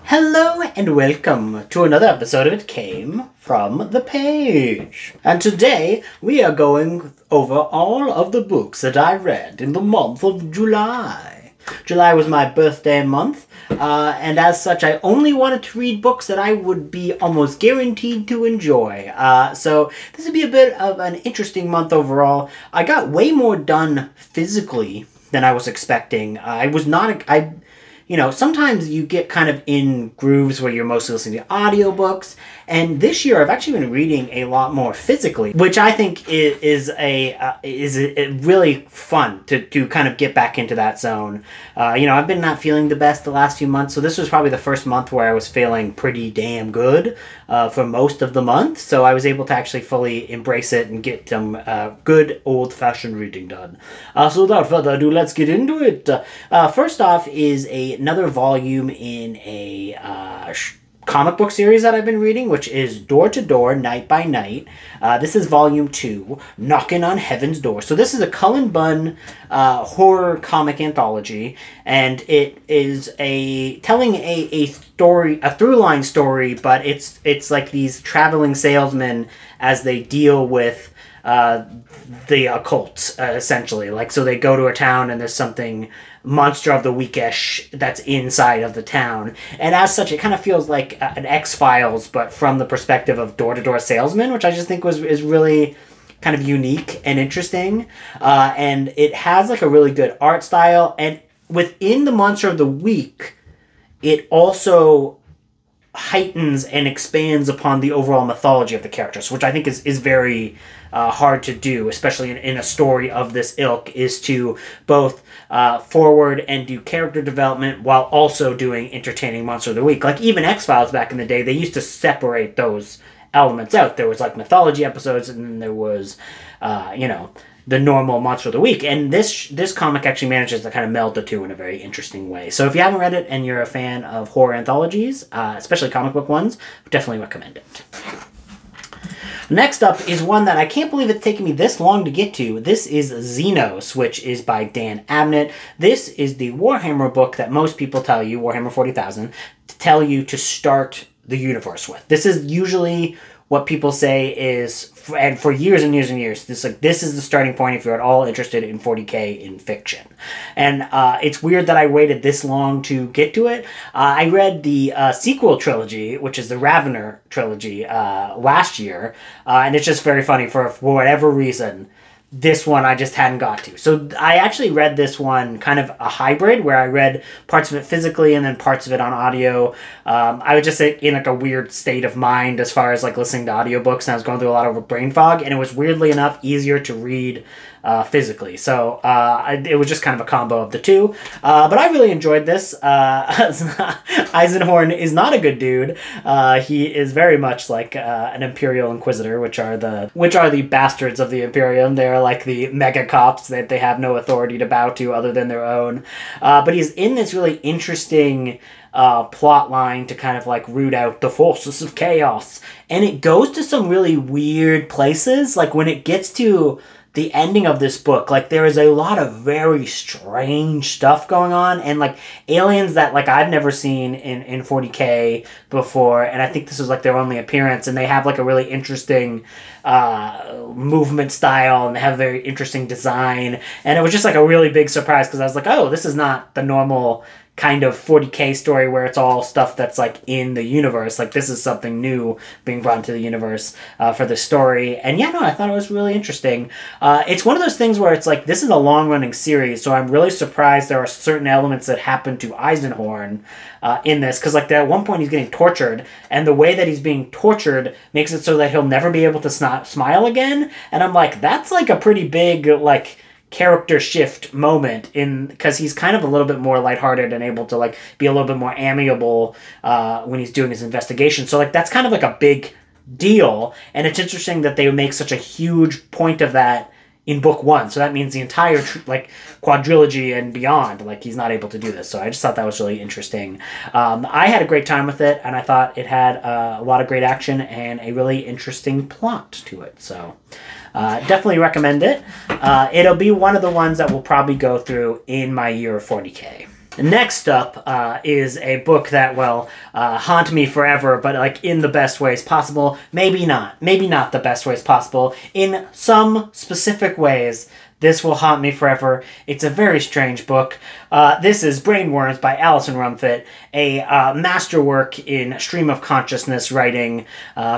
Hello and welcome to another episode of It Came From the Page. And today we are going over all of the books that I read in the month of July. July was my birthday month, and as such I only wanted to read books that I would be almost guaranteed to enjoy. So this would be a bit of an interesting month overall. I got way more done physically than I was expecting. You know, sometimes you get kind of in grooves where you're mostly listening to audiobooks, and this year I've actually been reading a lot more physically, which I think is really fun to kind of get back into that zone. You know, I've been not feeling the best the last few months, so this was probably the first month where I was feeling pretty damn good for most of the month, so I was able to actually fully embrace it and get some good old-fashioned reading done. So without further ado, let's get into it. First off is another volume in a comic book series that I've been reading, which is Door to Door, Night by Night. This is volume 2, Knocking on Heaven's Door. So this is a Cullen Bunn horror comic anthology, and it is telling a story, a through-line story, but it's like these traveling salesmen as they deal with the occult, essentially. Like, so they go to a town and there's something monster of the weekish that's inside of the town, and as such it kind of feels like an X-Files but from the perspective of door-to-door salesmen, which I just think is really kind of unique and interesting, and it has like a really good art style, and within the monster of the week it also heightens and expands upon the overall mythology of the characters, which I think is very hard to do, especially in a story of this ilk, is to both forward and do character development while also doing entertaining monster of the week. Like even X-Files back in the day, they used to separate those elements out. There was like mythology episodes, and then there was you know, the normal monster of the week, and this comic actually manages to kind of meld the two in a very interesting way. So if you haven't read it and you're a fan of horror anthologies, especially comic book ones, definitely recommend it. Next up is one that I can't believe it's taken me this long to get to. This is Zenos, which is by Dan Abnett. This is the Warhammer book that most people tell you, Warhammer 40,000, to tell you to start the universe with. This is usually what people say is, and for years and years and years, this is the starting point if you're at all interested in 40k in fiction. And it's weird that I waited this long to get to it. I read the sequel trilogy, which is the Ravener trilogy, last year, and it's just very funny for whatever reason. This one I just hadn't got to. So I actually read this one kind of a hybrid, where I read parts of it physically and then parts of it on audio. I would just say in like a weird state of mind as far as like listening to audiobooks, and I was going through a lot of brain fog, and it was weirdly enough easier to read physically. So it was just kind of a combo of the two. But I really enjoyed this. Eisenhorn is not a good dude. He is very much like an Imperial Inquisitor, which are the bastards of the Imperium. They're like the mega cops that they have no authority to bow to other than their own. But he's in this really interesting plot line to kind of like root out the forces of chaos. And it goes to some really weird places. Like when it gets to the ending of this book, like there is a lot of very strange stuff going on, and like aliens that like I've never seen in 40k before, and I think this is like their only appearance, and they have like a really interesting movement style, and they have a very interesting design, and it was just like a really big surprise because I was like, oh, this is not the normal kind of 40k story where it's all stuff that's like in the universe. Like this is something new being brought into the universe for the story. And yeah, no, I thought it was really interesting. It's one of those things where it's like, this is a long-running series, so I'm really surprised there are certain elements that happen to Eisenhorn in this, because like at one point he's getting tortured, and the way that he's being tortured makes it so that he'll never be able to smile again. And I'm like, that's like a pretty big like character shift moment, because he's kind of a little bit more lighthearted and able to like be a little bit more amiable when he's doing his investigation. So like that's kind of like a big deal, and it's interesting that they make such a huge point of that in book 1. So that means the entire like quadrilogy and beyond, like he's not able to do this. So I just thought that was really interesting. I had a great time with it, and I thought it had a lot of great action and a really interesting plot to it. So definitely recommend it. It'll be one of the ones that we'll probably go through in my year of 40k. Next up is a book that will haunt me forever, but like in the best ways possible. Maybe not. Maybe not the best ways possible. In some specific ways, this will haunt me forever. It's a very strange book. This is Brainworms by Assassinorum Kingmaker, a masterwork in stream of consciousness writing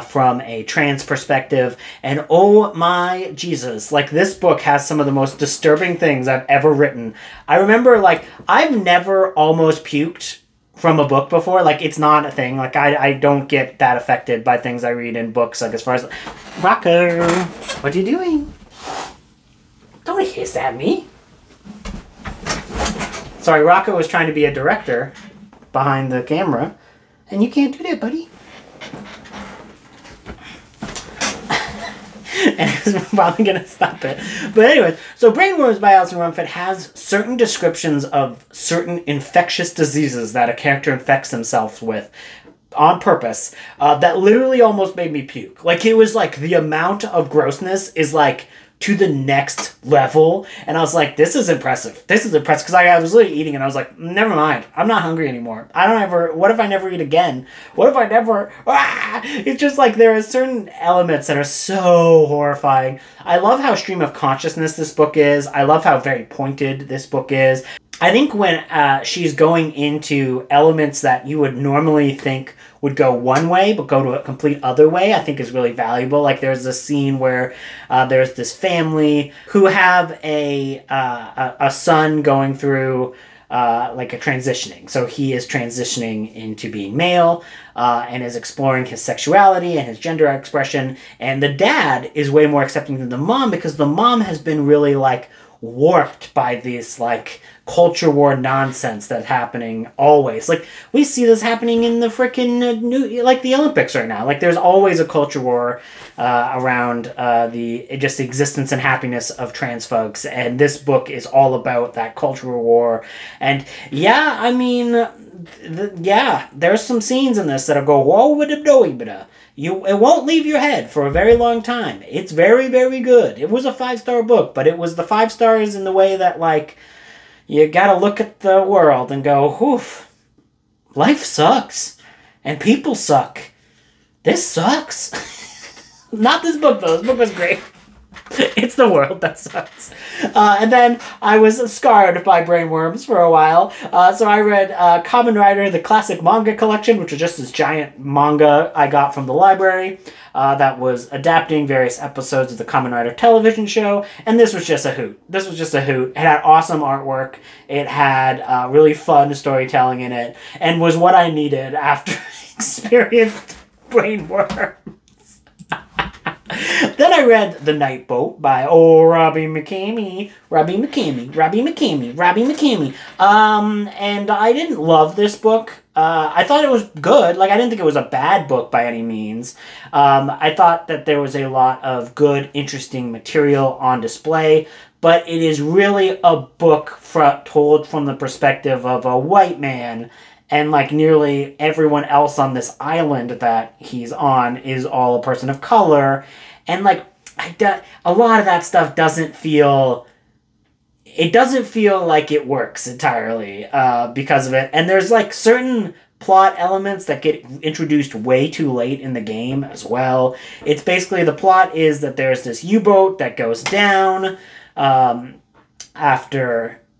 from a trans perspective. And oh my Jesus, like this book has some of the most disturbing things I've ever written. I remember, like, I've never almost puked from a book before. Like, it's not a thing. Like, I don't get that affected by things I read in books. Like, as far as... Rocco, what are you doing? Don't hiss at me. Sorry, Rocco was trying to be a director behind the camera, and you can't do that, buddy. And it's probably going to stop it. But anyways, so Brainworms by Assassinorum Kingmaker has certain descriptions of certain infectious diseases that a character infects themselves with on purpose that literally almost made me puke. Like, it was like the amount of grossness is like to the next level, and I was like, this is impressive. This is impressive, because I was literally eating and I was like, never mind, I'm not hungry anymore. What if I never eat again? What if I never... It's just like there are certain elements that are so horrifying. I love how stream of consciousness this book is. I love how very pointed this book is. I think when she's going into elements that you would normally think would go one way, but go to a complete other way, I think is really valuable. Like, there's a scene where there's this family who have a son going through like a transitioning. So he is transitioning into being male and is exploring his sexuality and his gender expression. And the dad is way more accepting than the mom, because the mom has been really, like, warped by this, like, culture war nonsense that's happening always. Like, we see this happening in the freaking the Olympics right now. Like, there's always a culture war around the existence and happiness of trans folks, and this book is all about that cultural war. And yeah, I mean, there's some scenes in this that'll go whoa with a doy, but it won't leave your head for a very long time. It's very, very good. It was a 5-star book, but it was the 5 stars in the way that, like, you gotta look at the world and go, oof, life sucks. And people suck. This sucks. Not this book, though. This book was great. It's the world that sucks. And then I was scarred by Brainworms for a while. So I read Kamen Rider, the classic manga collection, which was just this giant manga I got from the library that was adapting various episodes of the Kamen Rider television show. And this was just a hoot. This was just a hoot. It had awesome artwork. It had really fun storytelling in it, and was what I needed after experienced Brainworms. Then I read The Nightboat by Robbie McCamey. And I didn't love this book. I thought it was good. Like, I didn't think it was a bad book by any means. I thought that there was a lot of good, interesting material on display. But it is really a book told from the perspective of a white man. And, like, nearly everyone else on this island that he's on is all a person of color. And, like, a lot of that stuff doesn't feel... It doesn't feel like it works entirely because of it. And there's, like, certain plot elements that get introduced way too late in the game as well. It's basically, the plot is that there's this U-boat that goes down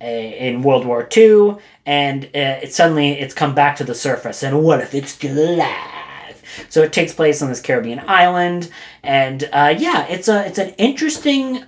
in World War II, and suddenly it's come back to the surface, and what if it's still alive? So it takes place on this Caribbean island, and yeah, it's an interesting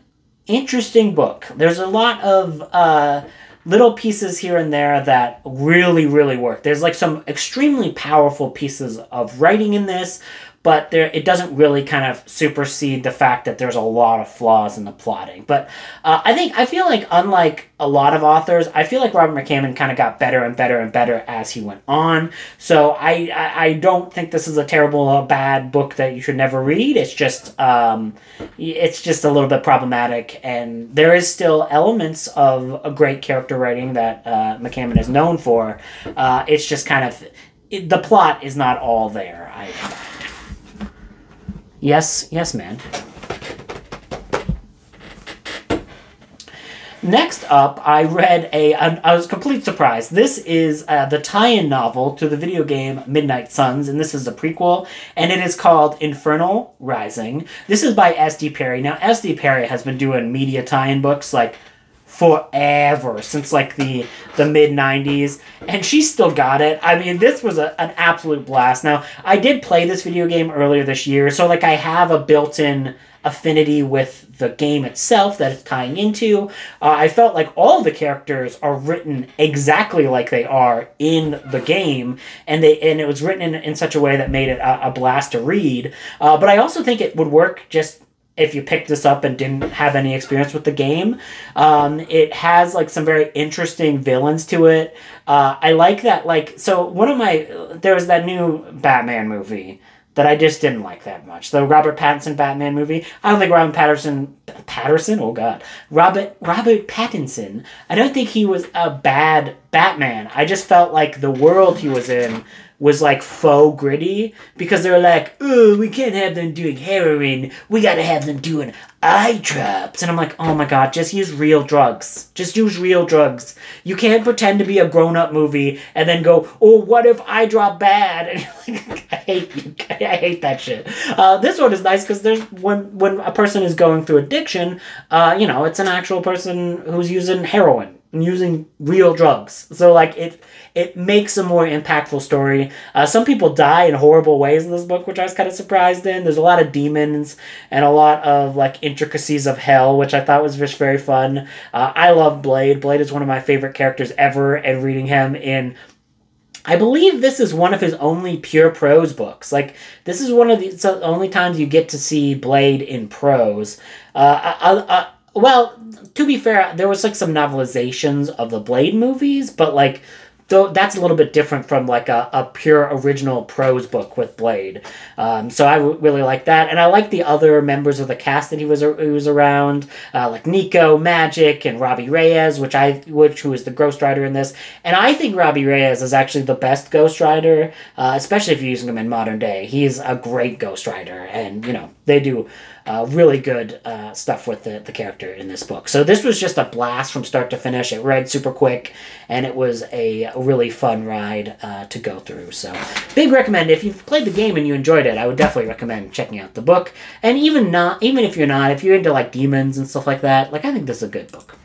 book. There's a lot of little pieces here and there that really, really work. There's, like, some extremely powerful pieces of writing in this, but it doesn't really kind of supersede the fact that there's a lot of flaws in the plotting. But I feel like, unlike a lot of authors, I feel like Robert McCammon kind of got better and better and better as he went on. So I don't think this is a terrible, bad book that you should never read. It's just a little bit problematic, and there is still elements of a great character writing that McCammon is known for. It's just kind of... the plot is not all there, I find. Yes, man. Next up, I read I was complete surprised. This is the tie-in novel to the video game Midnight Suns, and this is a prequel, and it is called Infernal Rising. This is by S.D. Perry. Now, S.D. Perry has been doing media tie-in books, like, forever, since, like, the mid-90s, and she still got it. I mean, this was an absolute blast. Now, I did play this video game earlier this year, so, like, I have a built-in affinity with the game itself that it's tying into. I felt like all the characters are written exactly like they are in the game, and it was written in such a way that made it a blast to read. But I also think it would work just if you picked this up and didn't have any experience with the game. It has like some very interesting villains to it. I like that, like, so there was that new Batman movie that I just didn't like that much. The Robert Pattinson Batman movie. I don't think Robert Pattinson? Oh, God. Robert Pattinson. I don't think he was a bad Batman. I just felt like the world he was in was, like, faux gritty. Because they were like, oh, we can't have them doing heroin. We gotta have them doing eye drops. And I'm like, oh my God, just use real drugs. Just use real drugs. You can't pretend to be a grown-up movie and then go, oh, what if I drop bad? And you're like, I hate that shit. This one is nice because there's when a person is going through addiction, it's an actual person who's using heroin and using real drugs. So, like, it makes a more impactful story. Some people die in horrible ways in this book, which I was kind of surprised in. There's a lot of demons and a lot of, like, intricacies of hell, which I thought was just very fun. I love Blade. Blade is one of my favorite characters ever, and reading him in... I believe this is one of his only pure prose books. Like, this is one of the only times you get to see Blade in prose. Well, to be fair, there was, like, some novelizations of the Blade movies, but, like, that's a little bit different from, like, a pure original prose book with Blade. So I really like that. And I like the other members of the cast that he was around, like Nico, Magic, and Robbie Reyes, who is the Ghost Rider in this. And I think Robbie Reyes is actually the best Ghost Rider, especially if you're using him in modern day. He's a great Ghost Rider, and, they do really good stuff with the character in this book. So this was just a blast from start to finish. It read super quick, and it was a really fun ride to go through. So big recommend. If you've played the game and you enjoyed it, I would definitely recommend checking out the book. And even if you're into, like, demons and stuff like that, like, I think this is a good book.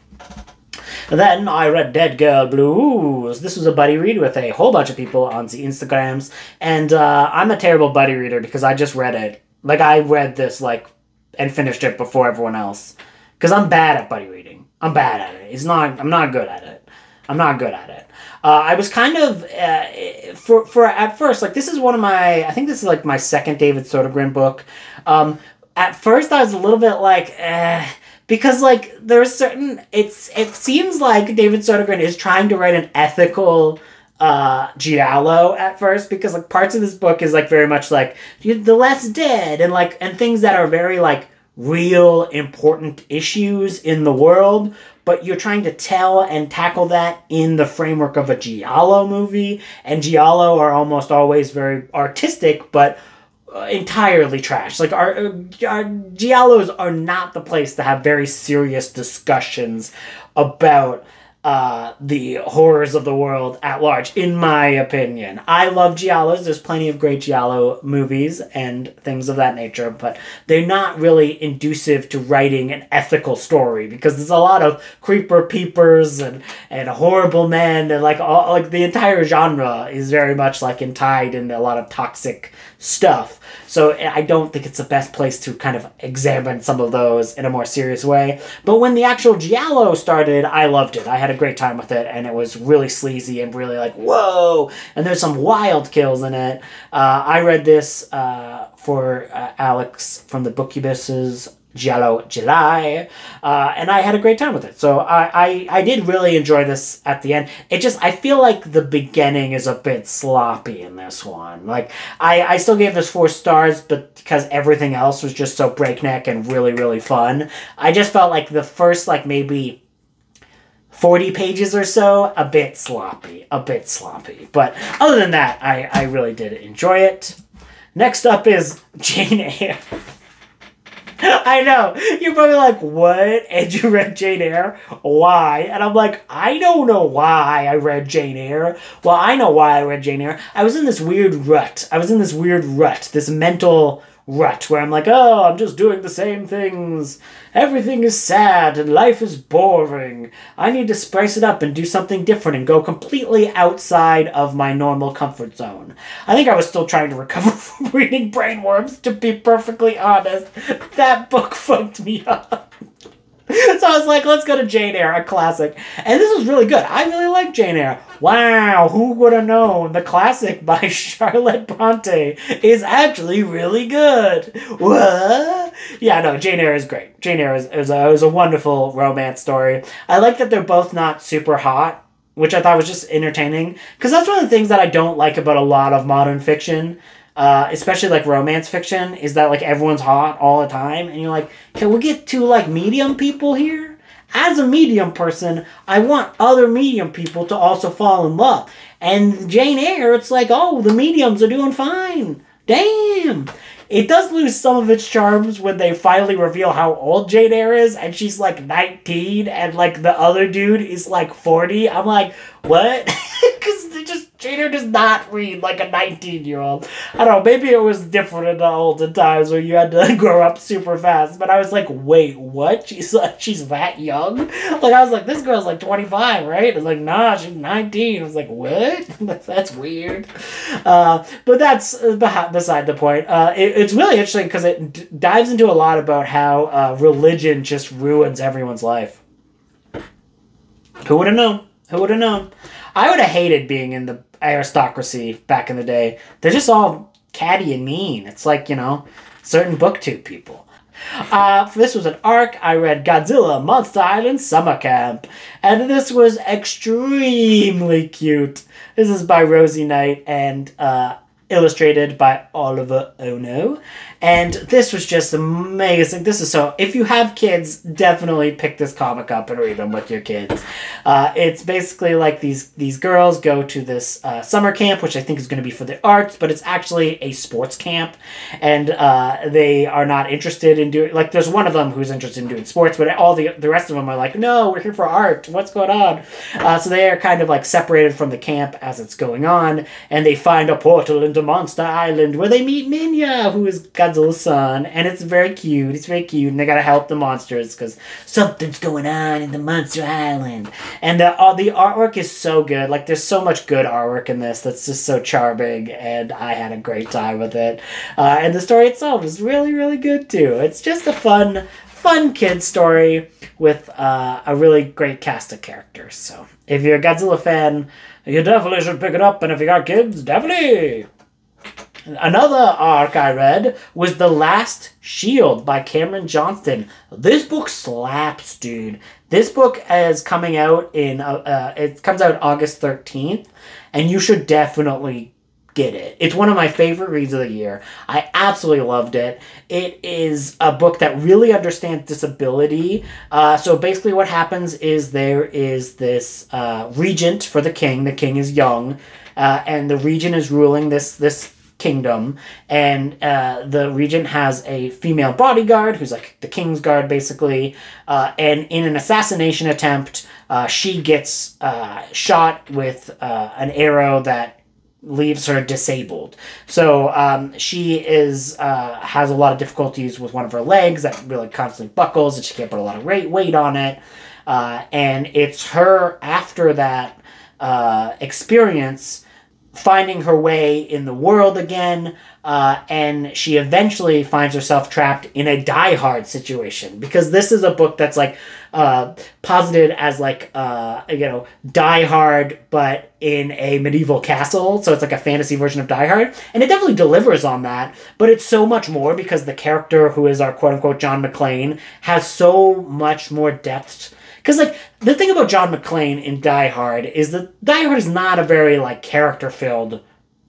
Then I read Dead Girl Blues. This was a buddy read with a whole bunch of people on the Instagrams, and I'm a terrible buddy reader because I just read it. Like, I read this, like, and finished it before everyone else. Because I'm bad at buddy reading. I'm bad at it. I'm not good at it. I was kind of, for at first, like, this is I think this is, like, my second David Sodergren book. At first I was a little bit like, because, like, there's certain, it seems like David Sodergren is trying to write an ethical giallo at first, because, like, parts of this book is, like, very much like The Last Dead and things that are very, like, real important issues in the world, but you're trying to tell and tackle that in the framework of a giallo movie, and giallo are almost always very artistic but entirely trash. Like, our giallos are not the place to have very serious discussions about the horrors of the world at large, in my opinion. I love giallos. There's plenty of great giallo movies and things of that nature, but they're not really inducive to writing an ethical story, because there's a lot of creeper peepers and horrible men, and, like, the entire genre is very much, like, tied in a lot of toxic stuff. So I don't think it's the best place to kind of examine some of those in a more serious way. But when the actual giallo started, I loved it. I had a great time with it, and it was really sleazy and really, like, whoa! And there's some wild kills in it. I read this for Alex from the Booktubers' Giallo July, and I had a great time with it. So I did really enjoy this at the end. I feel like the beginning is a bit sloppy in this one. Like, I still gave this 4 stars, but because everything else was just so breakneck and really, really fun, I just felt like the first, like, maybe 40 pages or so, a bit sloppy. But other than that, I really did enjoy it. Next up is Jane Eyre. I know. You're probably like, what? And you read Jane Eyre? Why? And I'm like, I don't know why I read Jane Eyre. Well, I know why I read Jane Eyre. I was in this weird rut. This mental rut where I'm like, oh, I'm just doing the same things. Everything is sad and life is boring. I need to spice it up and do something different and go completely outside of my normal comfort zone. I think I was still trying to recover from reading Brainworms, to be perfectly honest. That book fucked me up. So I was like, let's go to Jane Eyre, a classic. And this was really good. I really like Jane Eyre. Wow, who would have known? The classic by Charlotte Bronte is actually really good. What? Yeah, no, Jane Eyre is great. Jane Eyre is a wonderful romance story. I like that they're both not super hot, which I thought was just entertaining. Because that's one of the things that I don't like about a lot of modern fiction. Especially like romance fiction, is that like everyone's hot all the time, and you're like, can we get to like medium people here? As a medium person, I want other medium people to also fall in love. And Jane Eyre, it's like, oh, the mediums are doing fine. Damn. It does lose some of its charms when they finally reveal how old Jane Eyre is, and she's like 19, and like the other dude is like 40. I'm like, what? Because Jane Eyre does not read like a 19-year-old. I don't know, maybe it was different in the olden times where you had to grow up super fast, but I was like, wait, what? She's that young? Like, I was like, this girl's like 25, right? It's like, nah, she's 19. I was like, what? That's weird. But that's beside the point. It's really interesting because it dives into a lot about how religion just ruins everyone's life. Who would have known? Who would have known? I would have hated being in the aristocracy back in the day. They're just all catty and mean. It's like, you know, certain booktube people. This was an arc. I read Godzilla, Monster Island, Summer Camp. And this was extremely cute. This is by Rosie Knight and illustrated by Oliver Ono. And this was just amazing. This is so... If you have kids, definitely pick this comic up and read them with your kids. It's basically like these girls go to this summer camp, which I think is going to be for the arts, but it's actually a sports camp. And they are not interested in doing... Like, there's one of them who's interested in doing sports, but all the rest of them are like, no, we're here for art. What's going on? So they are kind of like separated from the camp as it's going on, and they find a portal into Monster Island where they meet Minya, who is Godzilla's son, and it's very cute. It's very cute, and they gotta help the monsters because something's going on in the Monster Island. And the artwork is so good. Like, there's so much good artwork in this that's just so charming, and I had a great time with it. And the story itself is really, really good too. It's just a fun kid story with a really great cast of characters. So if you're a Godzilla fan, you definitely should pick it up, and if you got kids, definitely. Another arc I read was The Last Shield by Cameron Johnston. This book slaps, dude. This book is coming out it comes out August 13th, and you should definitely get it. It's one of my favorite reads of the year. I absolutely loved it. It is a book that really understands disability. So basically what happens is there is this regent for the king. The king is young, and the regent is ruling this kingdom, and the regent has a female bodyguard who's like the king's guard basically, and in an assassination attempt she gets shot with an arrow that leaves her disabled. So she has a lot of difficulties with one of her legs that really constantly buckles, and she can't put a lot of weight on it, and it's her after that experience finding her way in the world again, and she eventually finds herself trapped in a Die Hard situation, because this is a book that's like posited as like Die Hard but in a medieval castle, so it's like a fantasy version of Die Hard, and it definitely delivers on that, but it's so much more because the character who is our quote-unquote John McClane has so much more depth. Because, like, the thing about John McClane in Die Hard is that Die Hard is not a very, like, character-filled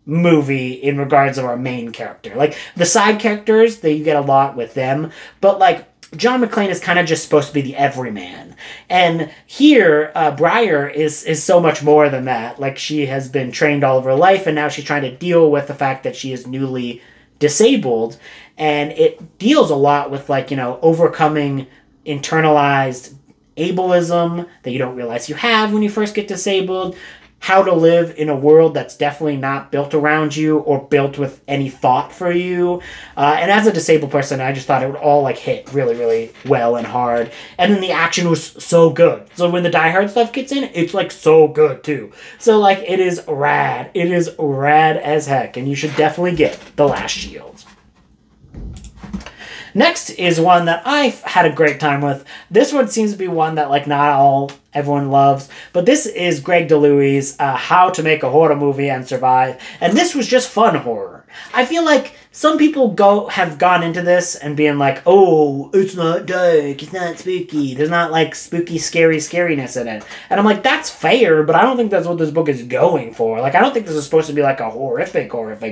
movie in regards of our main character. Like, the side characters, you get a lot with them, but, like, John McClane is kind of just supposed to be the everyman. And here, Briar is so much more than that. Like, she has been trained all of her life, and now she's trying to deal with the fact that she is newly disabled, and it deals a lot with, like, you know, overcoming internalized ableism that you don't realize you have when you first get disabled, how to live in a world that's definitely not built around you or built with any thought for you. And as a disabled person, I just thought it would all, like, hit really, really well and hard. And then the action was so good. So when the Die Hard stuff gets in, it's, like, so good, too. So, like, it is rad. It is rad as heck. And you should definitely get The Last Shield. Next is one that I've had a great time with. This one seems to be one that, like, not everyone loves. But this is Greg DeLuise' How to Make a Horror Movie and Survive. And this was just fun horror. I feel like some people have gone into this and being like, oh, it's not dark, it's not spooky, there's not, like, spooky, scary scariness in it. And I'm like, that's fair, but I don't think that's what this book is going for. Like, I don't think this is supposed to be, like, a horrific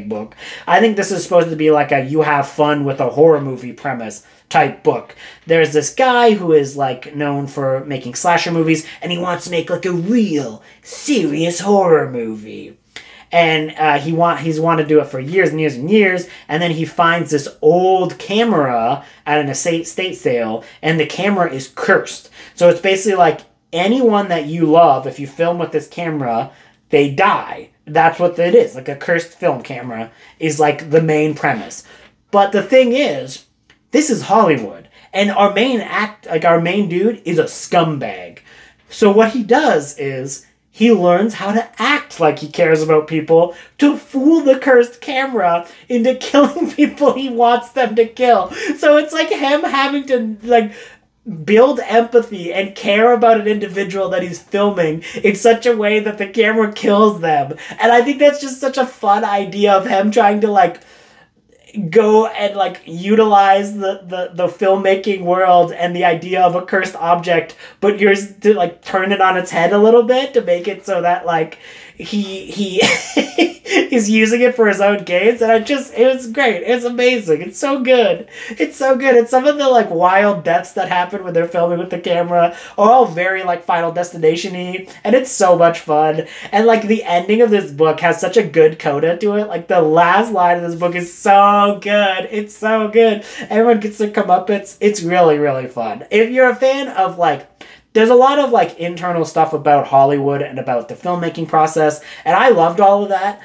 book. I think this is supposed to be, like, a you have fun with a horror movie premise type book. There's this guy who is, like, known for making slasher movies, and he wants to make, like, a real, serious horror movie. And he's wanted to do it for years and years and years, and then he finds this old camera at an estate sale, and the camera is cursed. So it's basically like anyone that you love, if you film with this camera, they die. That's what it is. Like, a cursed film camera is, like, the main premise. But the thing is, this is Hollywood, and our main dude is a scumbag. So what he does is he learns how to act like he cares about people to fool the cursed camera into killing people he wants them to kill. So it's like him having to, like, build empathy and care about an individual that he's filming in such a way that the camera kills them. And I think that's just such a fun idea of him trying to, like, go and, like, utilize the filmmaking world and the idea of a cursed object, but yours to, like, turn it on its head a little bit to make it so that, like, he he's using it for his own gains. And it was great. It's amazing. It's so good. It's so good. And some of the, like, wild deaths that happen when they're filming with the camera are all very, like, Final Destination-y, and it's so much fun. And, like, the ending of this book has such a good coda to it. Like, the last line of this book is so good. It's so good. Everyone gets to come up. It's really, really fun. If you're a fan of, like, there's a lot of, like, internal stuff about Hollywood and about the filmmaking process, and I loved all of that.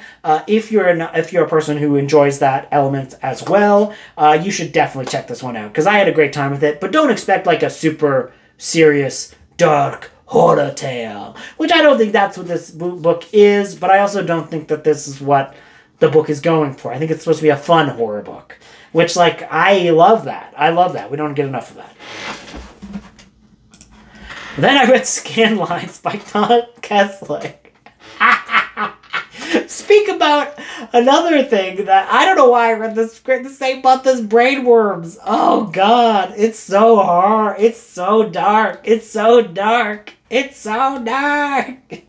If you're a person who enjoys that element as well, you should definitely check this one out, because I had a great time with it. But don't expect, like, a super serious, dark horror tale, which I don't think that's what this book is, but I also don't think that this is what the book is going for. I think it's supposed to be a fun horror book, which, like, I love that. I love that. We don't get enough of that. Then I read Scanlines by Todd Kesling. Speak about another thing that I don't know why I read this the same month as Brainworms. Oh God, it's so hard. It's so dark. It's so dark. It's so dark.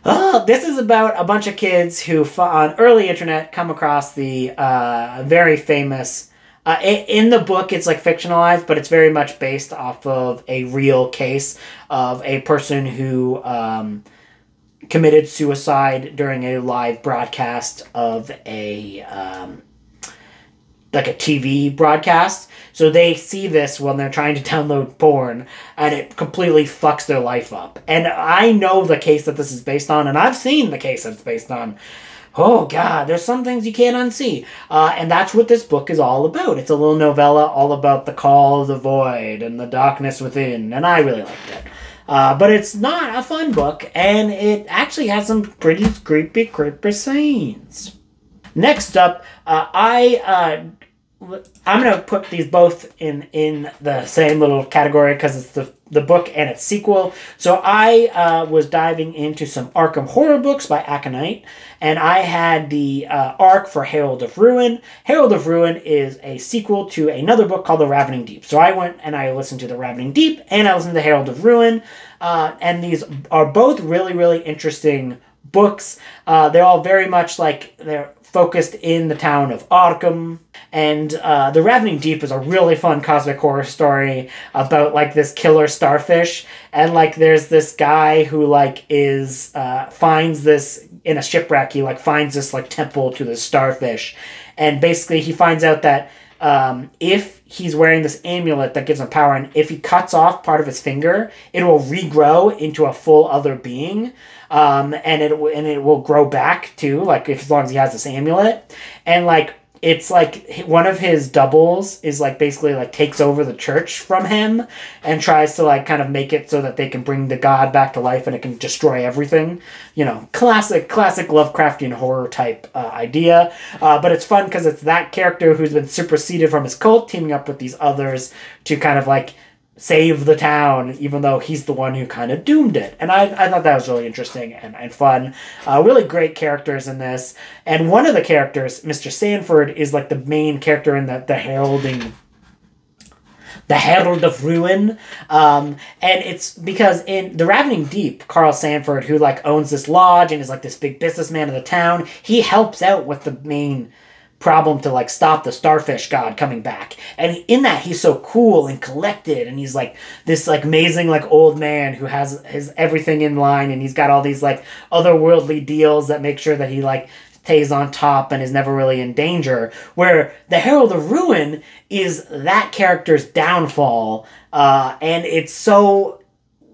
Oh, this is about a bunch of kids who, on early internet, come across the very famous. In the book, it's, like, fictionalized, but it's very much based off of a real case of a person who committed suicide during a live broadcast of a TV broadcast. So they see this when they're trying to download porn, and it completely fucks their life up. And I know the case that this is based on, and I've seen the case that it's based on. Oh, God, there's some things you can't unsee. And that's what this book is all about. It's a little novella all about the call of the void and the darkness within, and I really liked it. But it's not a fun book, and it actually has some pretty creepy scenes. Next up, I'm going to put these both in the same little category because it's the book and its sequel. So I was diving into some Arkham horror books by Aconite, and I had the arc for Herald of Ruin. Herald of Ruin is a sequel to another book called The Ravening Deep. So I went and I listened to The Ravening Deep, and I listened to Herald of Ruin, and these are both really, really interesting books. They're all very much like they're focused in the town of Arkham. And The Ravening Deep is a really fun cosmic horror story about, like, this killer starfish. And, like, there's this guy who, like, finds this in a shipwreck, he like finds this like temple to this starfish, and basically he finds out that if he's wearing this amulet that gives him power, and if he cuts off part of his finger, it will regrow into a full other being, and it will grow back too, like as long as he has this amulet, and like it's like one of his doubles is like basically like takes over the church from him and tries to like kind of make it so that they can bring the god back to life and it can destroy everything. You know, classic Lovecraftian horror type idea. But it's fun because it's that character who's been superseded from his cult teaming up with these others to kind of like save the town, even though he's the one who kind of doomed it. And I thought that was really interesting and fun. Really great characters in this. And one of the characters, Mr. Sanford, is like the main character in the Herald of Ruin. And it's because in The Ravening Deep, Carl Sanford, who like owns this lodge and is like this big businessman of the town, he helps out with the main problem to like stop the starfish god coming back, and in that he's so cool and collected, and he's like this like amazing like old man who has his everything in line, and he's got all these like otherworldly deals that make sure that he like stays on top and is never really in danger, where the Herald of Ruin is that character's downfall, and it's so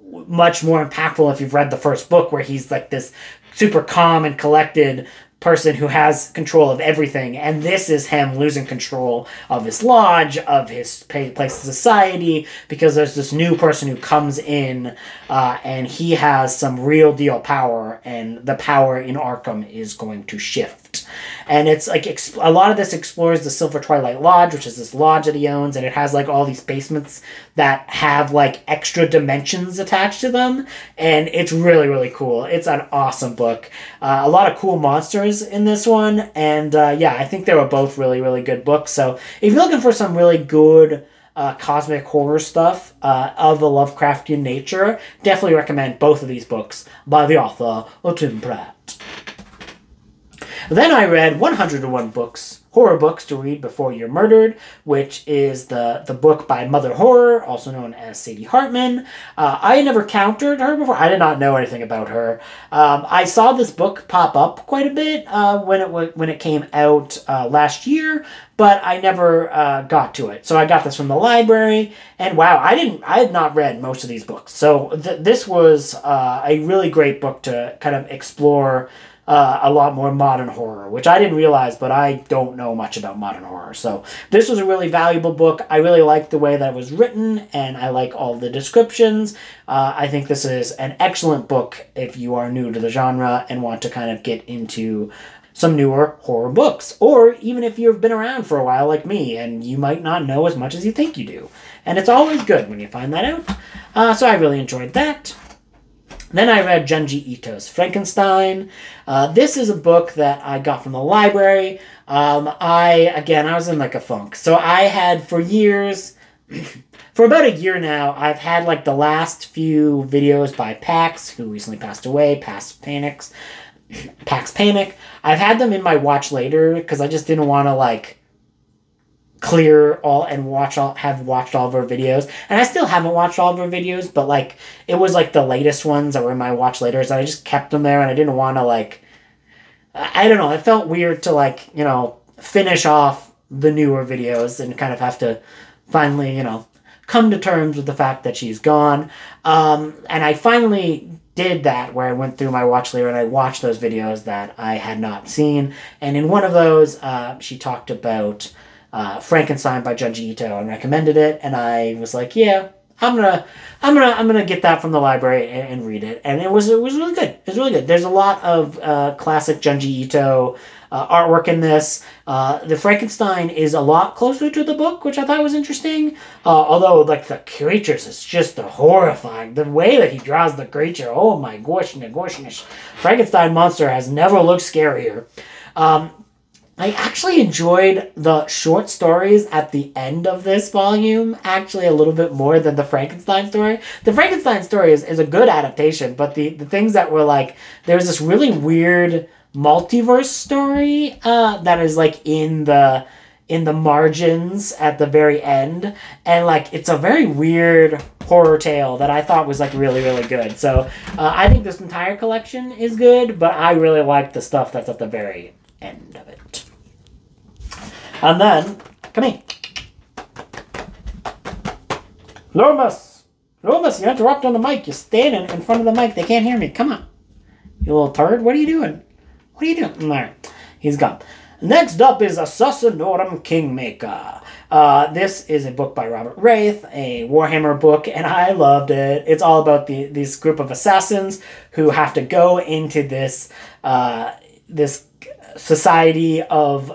much more impactful if you've read the first book, where he's like this super calm and collected person who has control of everything, and this is him losing control of his lodge, of his place in society, because there's this new person who comes in, and he has some real deal power, and the power in Arkham is going to shift. And it's like a lot of this explores the Silver Twilight Lodge, which is this lodge that he owns, and it has like all these basements that have like extra dimensions attached to them, and it's really, really cool. It's an awesome book. A lot of cool monsters in this one, and yeah, I think they were both really, really good books. So if you're looking for some really good cosmic horror stuff of a Lovecraftian nature, definitely recommend both of these books by the author Tim Pratt. Then I read 101 books, horror books to read before you're murdered, which is the book by Mother Horror, also known as Sadie Hartman. I never encountered her before. I did not know anything about her. I saw this book pop up quite a bit when it came out last year, but I never got to it. So I got this from the library, and wow, I had not read most of these books. So this was a really great book to kind of explore a lot more modern horror, which I didn't realize, but I don't know much about modern horror. So this was a really valuable book. I really liked the way that it was written, and I like all the descriptions. I think this is an excellent book if you are new to the genre and want to kind of get into some newer horror books, or even if you've been around for a while like me and you might not know as much as you think you do. And it's always good when you find that out. So I really enjoyed that. Then I read Junji Ito's Frankenstein. This is a book that I got from the library. I was in like a funk. So I had for years, for about a year now, I've had like the last few videos by Pax, who recently passed away, Pax Panic. I've had them in my watch later because I just didn't want to like clear all and have watched all of her videos, and I still haven't watched all of her videos, but like it was like the latest ones that were in my watch laters, and I just kept them there, and I didn't want to like, I don't know, it felt weird to like, you know, finish off the newer videos and kind of have to finally, you know, come to terms with the fact that she's gone. And I finally did that, where I went through my watch later and I watched those videos that I had not seen, and in one of those she talked about Frankenstein by Junji Ito and recommended it, and I was like, yeah, I'm gonna get that from the library and read it, and it was really good. It was really good. There's a lot of classic Junji Ito artwork in this. The Frankenstein is a lot closer to the book, which I thought was interesting. Although like the creatures is just horrifying. The way that he draws the creature, oh my gosh, Frankenstein monster has never looked scarier. I actually enjoyed the short stories at the end of this volume, actually a little bit more than the Frankenstein story. The Frankenstein story is a good adaptation, but the things that were like, there's this really weird multiverse story that is like in the margins at the very end, and like it's a very weird horror tale that I thought was like really, really good. So I think this entire collection is good, but I really like the stuff that's at the very end of it. And then, come here. Lomas, you're interrupting the mic. You're standing in front of the mic. They can't hear me. Come on. You little turd. What are you doing? What are you doing? All right. He's gone. Next up is Assassinorum Kingmaker. This is a book by Robert Wraith, a Warhammer book, and I loved it. It's all about this group of assassins who have to go into this this society of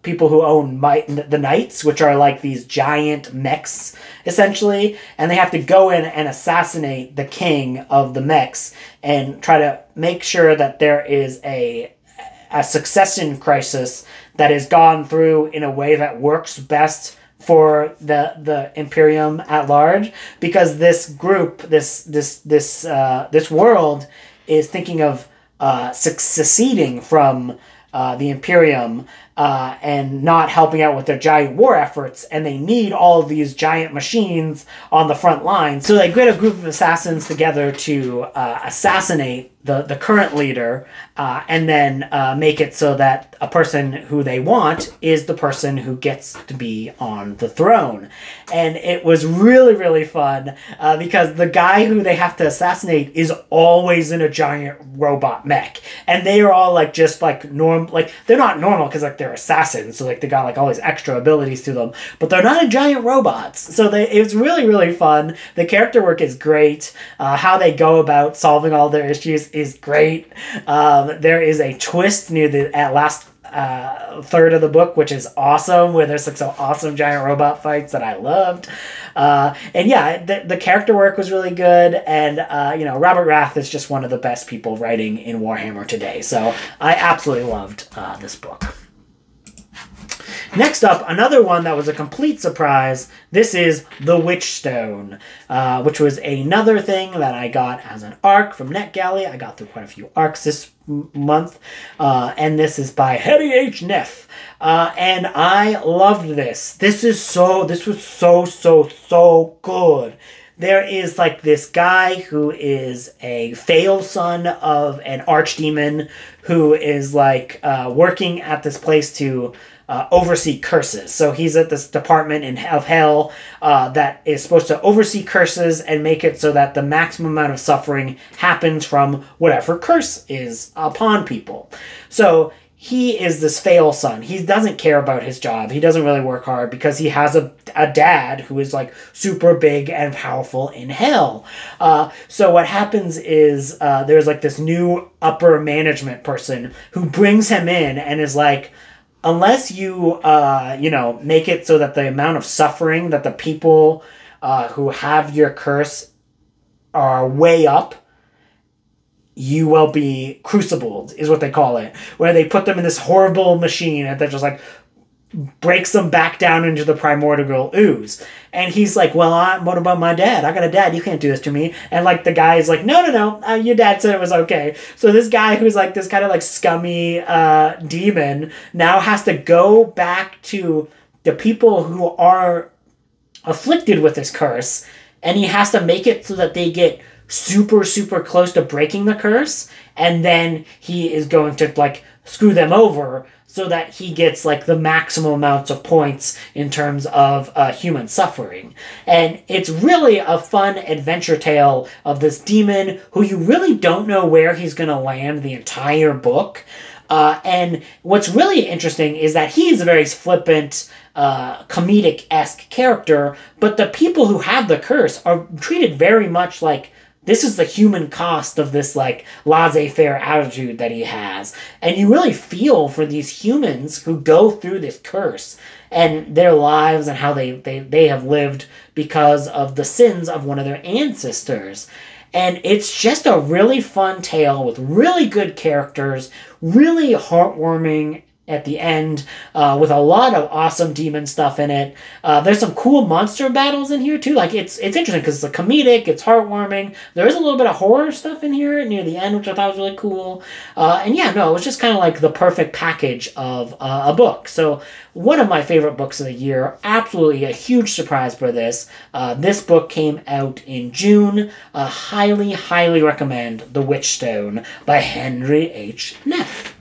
people who own the Knights, which are like these giant mechs, essentially, and they have to go in and assassinate the king of the mechs and try to make sure that there is a succession crisis that is gone through in a way that works best for the Imperium at large, because this group, this world is thinking of seceding from the Imperium and not helping out with their giant war efforts, and they need all of these giant machines on the front line. So they get a group of assassins together to assassinate the current leader, and then make it so that a person who they want is the person who gets to be on the throne. And it was really, really fun, because the guy who they have to assassinate is always in a giant robot mech. And they are all like just like normal, like they're not normal because like they're assassins, so like they got like all these extra abilities to them, but they're not giant robots. So it's really, really fun. The character work is great. How they go about solving all their issues is great. There is a twist near the last third of the book, which is awesome, where there's like some awesome giant robot fights that I loved. And yeah, the character work was really good, and you know, Robert Wraith is just one of the best people writing in Warhammer today, so I absolutely loved this book. Next up, another one that was a complete surprise. This is The Witchstone, which was another thing that I got as an ARC from NetGalley. I got through quite a few ARCs this month, and this is by Harry H. Neff. And I loved this. This was so good. There is like this guy who is a failed son of an archdemon who is like working at this place to oversee curses. So he's at this department of hell that is supposed to oversee curses and make it so that the maximum amount of suffering happens from whatever curse is upon people. So he is this fail son. He doesn't care about his job. He doesn't really work hard because he has a dad who is like super big and powerful in hell. So what happens is there's like this new upper management person who brings him in and is like, unless you, you know, make it so that the amount of suffering that the people who have your curse are way up, you will be crucibled, is what they call it. Where they put them in this horrible machine and that just like breaks them back down into the primordial ooze. And he's like, well, what about my dad? I got a dad. You can't do this to me. And like the guy is like, no, your dad said it was okay. So this guy who's like this kind of like scummy demon now has to go back to the people who are afflicted with this curse, and he has to make it so that they get super close to breaking the curse, and then he is going to like screw them over so that he gets like the maximum amounts of points in terms of human suffering. And it's really a fun adventure tale of this demon who you really don't know where he's going to land the entire book. And what's really interesting is that he is a very flippant, comedic-esque character, but the people who have the curse are treated very much like this is the human cost of this, like, laissez-faire attitude that he has. And you really feel for these humans who go through this curse and their lives and how they have lived because of the sins of one of their ancestors. And it's just a really fun tale with really good characters, really heartwarming at the end, with a lot of awesome demon stuff in it. There's some cool monster battles in here too. Like it's interesting because it's a comedic, it's heartwarming. There is a little bit of horror stuff in here near the end, which I thought was really cool. And yeah, no, it was just kind of like the perfect package of a book. So one of my favorite books of the year. Absolutely a huge surprise for this. This book came out in June. Highly, highly recommend The Witchstone by Henry H. Neff.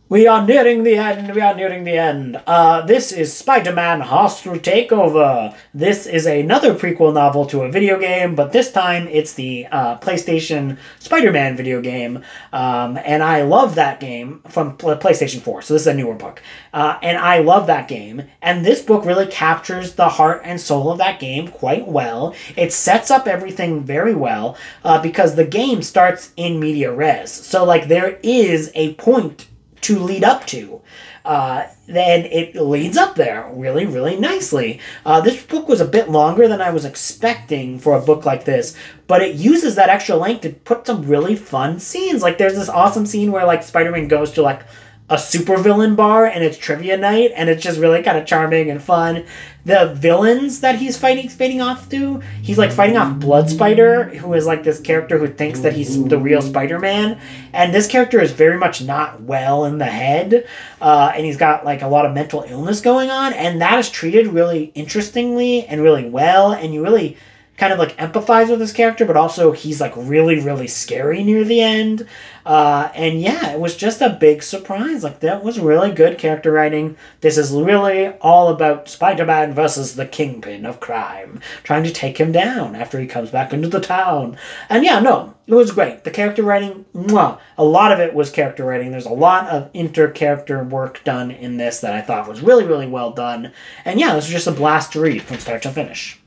We are nearing the end. We are nearing the end. This is Spider-Man Hostile Takeover. This is another prequel novel to a video game, but this time it's the PlayStation Spider-Man video game. And I love that game from PlayStation 4. So this is a newer book. And I love that game. And this book really captures the heart and soul of that game quite well. It sets up everything very well because the game starts in media res. So like there is a point to lead up to. Then it leads up there really, really nicely. This book was a bit longer than I was expecting for a book like this, but it uses that extra length to put some really fun scenes. Like there's this awesome scene where like Spider-Man goes to like a supervillain bar and it's trivia night, and it's just really kind of charming and fun. The villains that he's fighting off to, he's like fighting off Blood Spider, who is like this character who thinks that he's the real Spider-Man, and this character is very much not well in the head, and he's got like a lot of mental illness going on, and that is treated really interestingly and really well, and you really kind of like empathize with this character, but also he's like really, really scary near the end. And yeah, it was just a big surprise. Like that was really good character writing. This is really all about Spider-Man versus the Kingpin of crime, trying to take him down after he comes back into the town. And yeah, no, it was great. The character writing, mwah, a lot of it was character writing. There's a lot of inter-character work done in this that I thought was really, really well done. And yeah, this was just a blast to read from start to finish.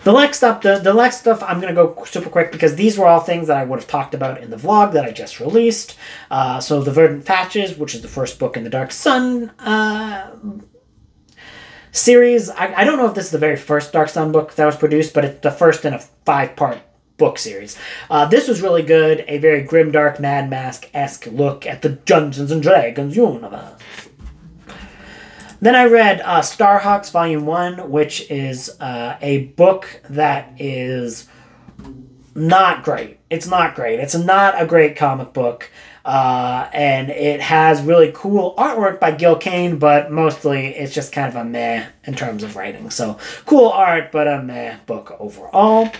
The next stuff, I'm going to go super quick because these were all things that I would have talked about in the vlog that I just released. So the Verdant Patches, which is the first book in the Dark Sun series. I don't know if this is the very first Dark Sun book that was produced, but it's the first in a 5-part book series. This was really good. A very grimdark, Mad Mask-esque look at the Dungeons & Dragons universe. Then I read Starhawks Volume 1, which is a book that is not great. It's not great. It's not a great comic book. And it has really cool artwork by Gil Kane, but mostly it's just kind of a meh in terms of writing. So cool art, but a meh book overall.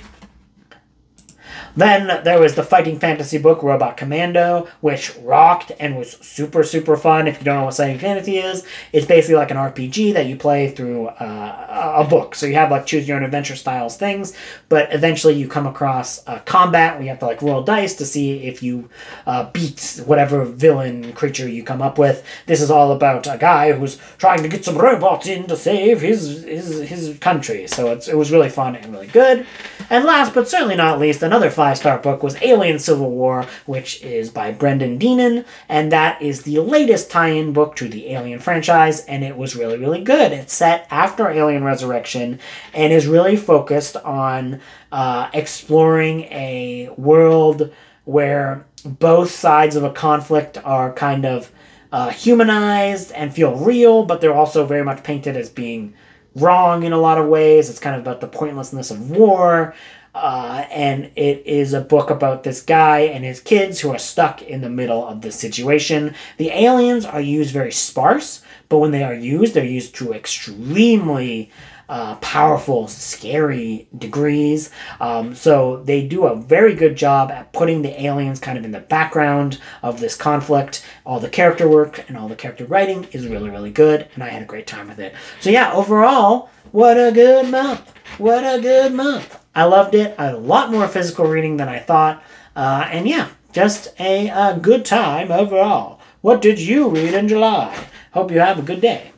Then there was the fighting fantasy book, Robot Commando, which rocked and was super, super fun. If you don't know what fighting fantasy is, it's basically like an RPG that you play through a book. So you have like choose your own adventure styles things, but eventually you come across combat where you have to like roll dice to see if you beat whatever villain creature you come up with. This is all about a guy who's trying to get some robots in to save his country. So it was really fun and really good. And last but certainly not least, another 5-star book was Alien Civil War, which is by Brendan Deenan, and that is the latest tie-in book to the Alien franchise, and it was really, really good. It's set after Alien Resurrection and is really focused on exploring a world where both sides of a conflict are kind of humanized and feel real, but they're also very much painted as being wrong in a lot of ways. It's kind of about the pointlessness of war. And it is a book about this guy and his kids who are stuck in the middle of this situation. The aliens are used very sparse, but when they are used, they're used to extremely powerful, scary degrees. So they do a very good job at putting the aliens kind of in the background of this conflict. All the character work and all the character writing is really, really good, and I had a great time with it. So yeah, overall, what a good month. What a good month. I loved it. I had a lot more physical reading than I thought. And yeah, just a good time overall. What did you read in July? Hope you have a good day.